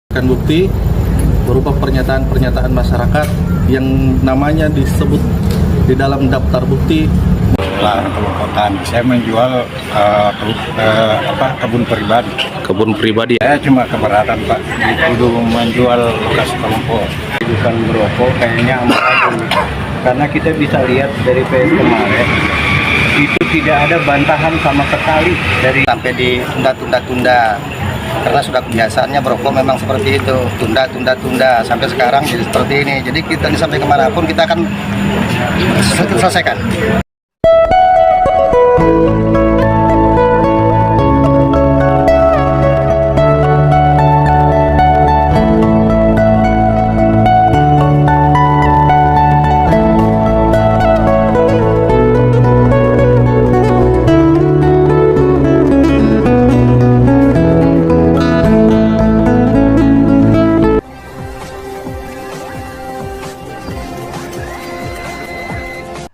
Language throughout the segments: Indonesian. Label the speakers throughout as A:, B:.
A: Akan bukti berupa pernyataan-pernyataan masyarakat yang namanya disebut di dalam daftar bukti.
B: Kelompok saya menjual kebun pribadi.
A: Kebun pribadi.
B: Saya cuma keberatan Pak, dituduh menjual bekas kelompok. Bukan merokok, kayaknya amat. Karena kita bisa lihat dari PS kemarin itu tidak ada bantahan sama sekali dari
C: sampai ditunda karena sudah kebiasaannya merokok memang seperti itu, tunda sampai sekarang jadi seperti ini. Jadi kita sampai kemanapun kita akan selesaikan.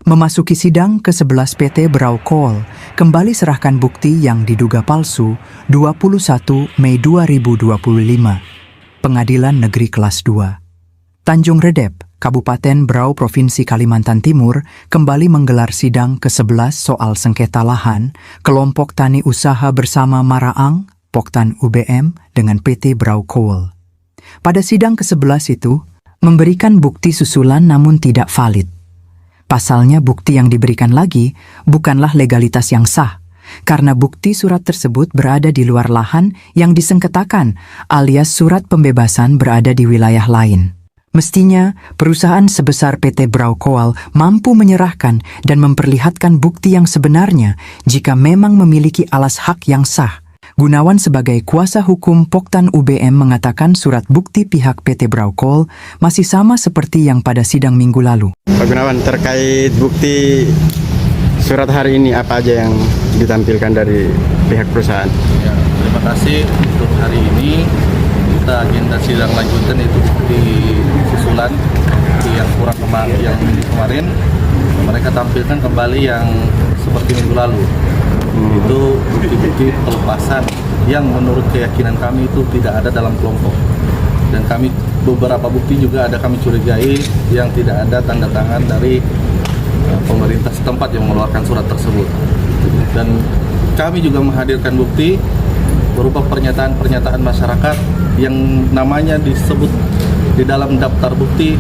D: Memasuki sidang ke-11 PT Brau Coal, kembali serahkan bukti yang diduga palsu 21 Mei 2025. Pengadilan Negeri Kelas 2. Tanjung Redep, Kabupaten Brau, Provinsi Kalimantan Timur, kembali menggelar sidang ke-11 soal sengketa lahan, kelompok tani usaha bersama Maraang, Poktan UBM dengan PT Brau Coal. Pada sidang ke-11 itu, memberikan bukti susulan namun tidak valid. Pasalnya bukti yang diberikan lagi bukanlah legalitas yang sah, karena bukti surat tersebut berada di luar lahan yang disengketakan, alias surat pembebasan berada di wilayah lain. Mestinya, perusahaan sebesar PT Brau Coal mampu menyerahkan dan memperlihatkan bukti yang sebenarnya jika memang memiliki alas hak yang sah. Gunawan sebagai kuasa hukum Poktan UBM mengatakan surat bukti pihak PT Brau Coal masih sama seperti yang pada sidang minggu lalu.
E: Pak Gunawan, terkait bukti surat hari ini apa aja yang ditampilkan dari pihak perusahaan?
A: Ya, terima kasih. Untuk hari ini kita agenda sidang lanjutan itu bukti susulan yang kurang kemarin mereka tampilkan kembali yang seperti minggu lalu. Itu bukti-bukti pelepasan yang menurut keyakinan kami itu tidak ada dalam kelompok. Dan kami beberapa bukti juga ada kami curigai yang tidak ada tanda tangan dari pemerintah setempat yang mengeluarkan surat tersebut. Dan kami juga menghadirkan bukti berupa pernyataan-pernyataan masyarakat yang namanya disebut di dalam daftar bukti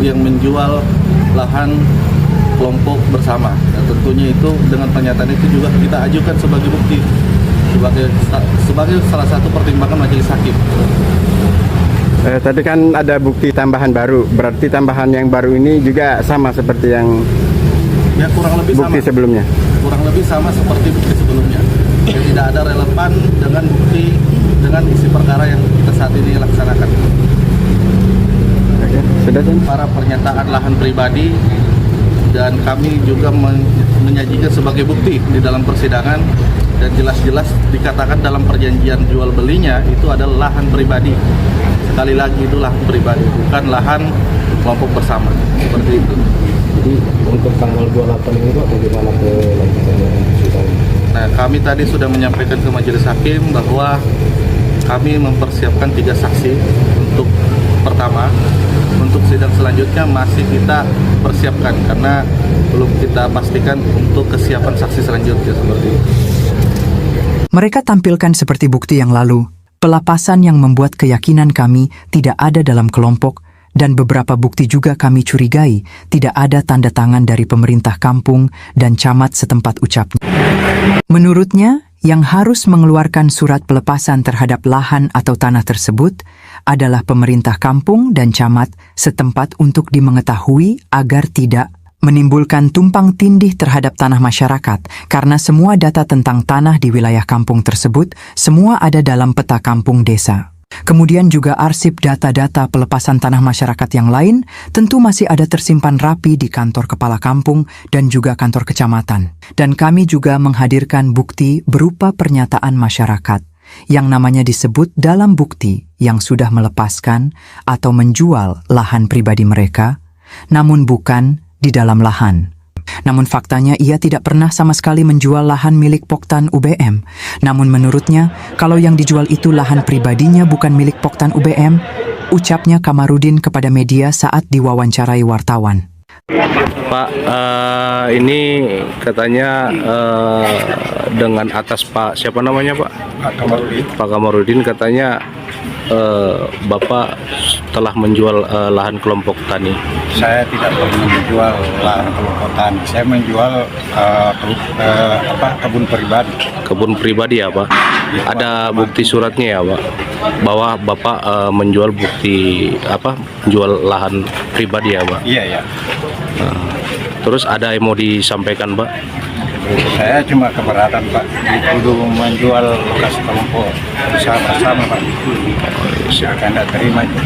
A: yang menjual lahan kelompok bersama. Dan tentunya itu dengan pernyataan itu juga kita ajukan sebagai bukti sebagai salah satu pertimbangan majelis hakim.
E: Tapi kan ada bukti tambahan baru, berarti tambahan yang baru ini juga sama seperti yang
A: ya, kurang lebih
E: bukti
A: sama.
E: Sebelumnya.
A: Kurang lebih sama seperti bukti sebelumnya. Jadi tidak ada relevan dengan bukti dengan isi perkara yang kita saat ini laksanakan.
E: Sudah kan?
A: Para pernyataan lahan pribadi dan kami juga menyajikan sebagai bukti di dalam persidangan dan jelas-jelas dikatakan dalam perjanjian jual belinya itu adalah lahan pribadi. Sekali lagi itu lahan pribadi, bukan lahan kelompok bersama. Seperti itu.
B: Jadi untuk tanggal 28 ini Pak, bagaimana kelanjutannya sidang?
A: Nah, kami tadi sudah menyampaikan ke majelis hakim bahwa kami mempersiapkan 3 saksi untuk pertama. Untuk sidang selanjutnya masih kita persiapkan karena belum kita pastikan untuk kesiapan saksi selanjutnya seperti itu.
D: Mereka tampilkan seperti bukti yang lalu, pelepasan yang membuat keyakinan kami tidak ada dalam kelompok, dan beberapa bukti juga kami curigai tidak ada tanda tangan dari pemerintah kampung dan camat setempat ucapnya. Menurutnya, yang harus mengeluarkan surat pelepasan terhadap lahan atau tanah tersebut adalah pemerintah kampung dan camat setempat untuk dimengetahui agar tidak menimbulkan tumpang tindih terhadap tanah masyarakat, karena semua data tentang tanah di wilayah kampung tersebut semua ada dalam peta kampung desa. Kemudian juga arsip data-data pelepasan tanah masyarakat yang lain tentu masih ada tersimpan rapi di kantor kepala kampung dan juga kantor kecamatan. Dan kami juga menghadirkan bukti berupa pernyataan masyarakat yang namanya disebut dalam bukti yang sudah melepaskan atau menjual lahan pribadi mereka, namun bukan di dalam lahan. Namun faktanya ia tidak pernah sama sekali menjual lahan milik Poktan UBM. Namun menurutnya, kalau yang dijual itu lahan pribadinya bukan milik Poktan UBM, ucapnya Kamarudin kepada media saat diwawancarai wartawan.
F: Pak, ini katanya dengan atas Pak, siapa namanya Pak? Pak Kamarudin katanya Bapak telah menjual lahan kelompok tani.
B: Saya tidak pernah menjual lahan kelompok tani. Saya menjual kebun pribadi.
F: Kebun pribadi ya Pak? Ada bukti suratnya ya Pak? Bahwa Bapak menjual menjual lahan pribadi ya Pak?
B: Iya.
F: Terus ada yang mau disampaikan Pak?
B: Saya cuma keberatan Pak, dituduh menjual lokasi kelompok usaha bersama Pak. Saya tidak terima itu.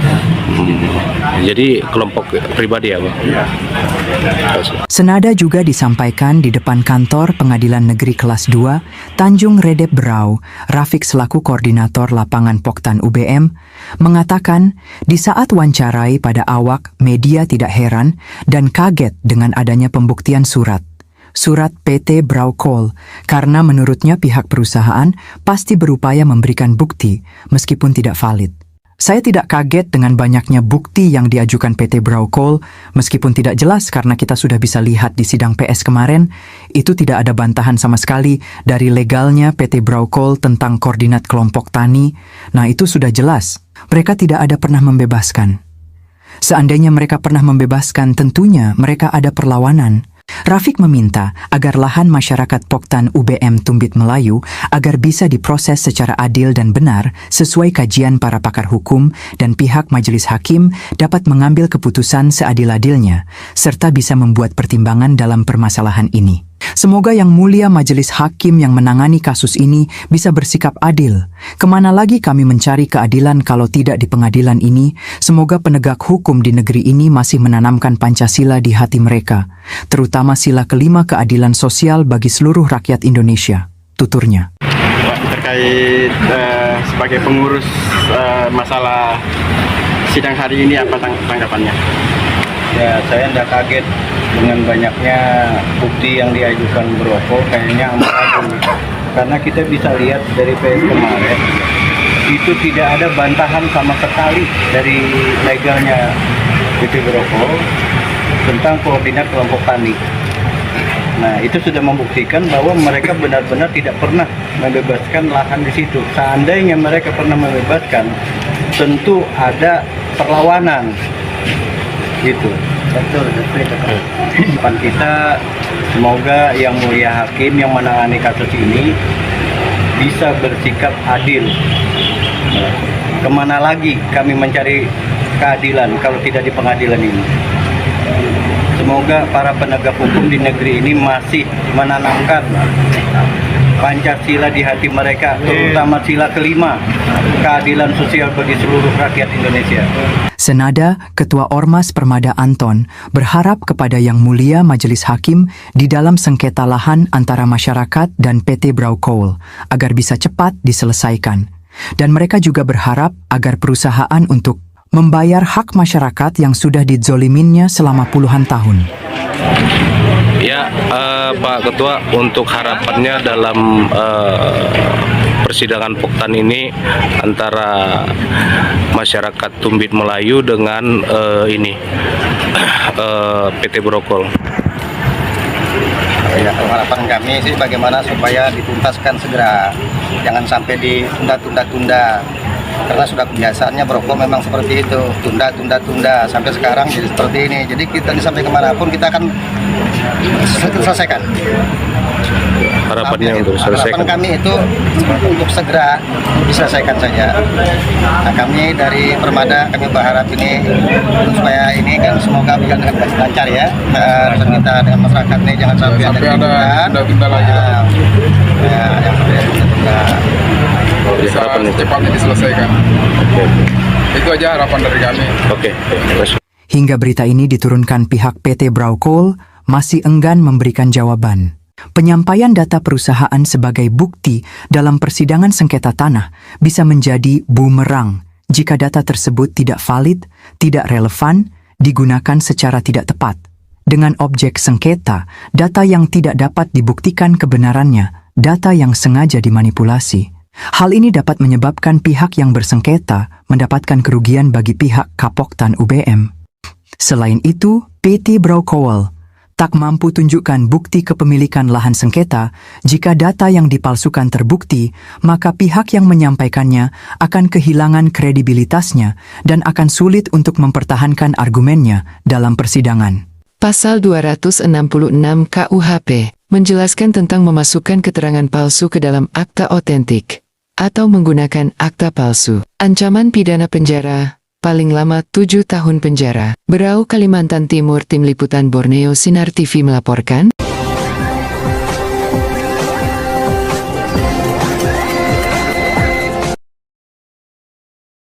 F: Jadi kelompok pribadi ya Pak?
B: Iya.
D: Senada juga disampaikan di depan kantor Pengadilan Negeri Kelas 2, Tanjung Redep Berau, Rafiq selaku koordinator lapangan Poktan UBM, mengatakan di saat wawancarai pada awak, media tidak heran dan kaget dengan adanya pembuktian surat PT Brau Coal, karena menurutnya pihak perusahaan pasti berupaya memberikan bukti meskipun tidak valid. Saya tidak kaget dengan banyaknya bukti yang diajukan PT Brau Coal, meskipun tidak jelas karena kita sudah bisa lihat di sidang PS kemarin, itu tidak ada bantahan sama sekali dari legalnya PT Brau Coal tentang koordinat kelompok tani. Nah itu sudah jelas, mereka tidak ada pernah membebaskan. Seandainya mereka pernah membebaskan, tentunya mereka ada perlawanan. Rafiq meminta agar lahan masyarakat Poktan UBM Tumbit Melayu agar bisa diproses secara adil dan benar sesuai kajian para pakar hukum dan pihak majelis hakim dapat mengambil keputusan seadil-adilnya serta bisa membuat pertimbangan dalam permasalahan ini. Semoga Yang Mulia Majelis Hakim yang menangani kasus ini bisa bersikap adil. Kemana lagi kami mencari keadilan kalau tidak di pengadilan ini? Semoga penegak hukum di negeri ini masih menanamkan Pancasila di hati mereka, terutama sila kelima keadilan sosial bagi seluruh rakyat Indonesia, tuturnya.
E: Terkait sebagai pengurus masalah sidang hari ini, apa tanggapannya?
B: Ya, saya tidak kaget dengan banyaknya bukti yang diajukan Broko, kayaknya amat agung. Karena kita bisa lihat dari PS kemarin, itu tidak ada bantahan sama sekali dari legalnya PT Broko tentang koordinat kelompok tani. Nah, itu sudah membuktikan bahwa mereka benar-benar tidak pernah membebaskan lahan di situ. Seandainya mereka pernah membebaskan, tentu ada perlawanan. Gitu. Betul. Depan kita, semoga Yang Mulia Hakim yang menangani kasus ini bisa bersikap adil. Kemana lagi kami mencari keadilan kalau tidak di pengadilan ini? Semoga para penegak hukum di negeri ini masih menanamkan Pancasila di hati mereka, terutama sila kelima, keadilan sosial bagi seluruh rakyat Indonesia.
D: Senada, Ketua Ormas Permada Anton berharap kepada Yang Mulia Majelis Hakim di dalam sengketa lahan antara masyarakat dan PT Brau Coal agar bisa cepat diselesaikan. Dan mereka juga berharap agar perusahaan untuk membayar hak masyarakat yang sudah dizoliminnya selama puluhan tahun.
F: Ya, Pak Ketua, untuk harapannya dalam persidangan Poktan ini antara masyarakat Tumbit Melayu dengan PT Brau Coal.
C: Ya, harapan kami sih bagaimana supaya dituntaskan segera, jangan sampai ditunda-tunda. Karena sudah kebiasaannya Broko memang seperti itu, tunda sampai sekarang jadi seperti ini. Jadi kita sampai kemanapun kita akan selesaikan.
F: Harapannya untuk selesaikan.
C: Harapan kami itu untuk segera diselesaikan saja. Nah, kami dari Permada kami berharap ini supaya ini kan semoga berjalan dengan lancar ya. Urusan kita dengan masyarakat ini jangan sampai ada tunda lagi. Yang tunda.
F: Bisa
G: cepatnya diselesaikan. Itu aja harapan dari kami.
F: Oke.
D: Hingga berita ini diturunkan pihak PT Brau Coal masih enggan memberikan jawaban. Penyampaian data perusahaan sebagai bukti dalam persidangan sengketa tanah bisa menjadi bumerang jika data tersebut tidak valid, tidak relevan, digunakan secara tidak tepat. Dengan objek sengketa, data yang tidak dapat dibuktikan kebenarannya, data yang sengaja dimanipulasi. Hal ini dapat menyebabkan pihak yang bersengketa mendapatkan kerugian bagi pihak Kapoktan UBM. Selain itu, PT Braukool tak mampu tunjukkan bukti kepemilikan lahan sengketa. Jika data yang dipalsukan terbukti, maka pihak yang menyampaikannya akan kehilangan kredibilitasnya dan akan sulit untuk mempertahankan argumennya dalam persidangan.
H: Pasal 266 KUHP menjelaskan tentang memasukkan keterangan palsu ke dalam akta otentik atau menggunakan akta palsu. Ancaman pidana penjara paling lama 7 tahun penjara. Berau, Kalimantan Timur. Tim Liputan Borneo Sinar TV melaporkan.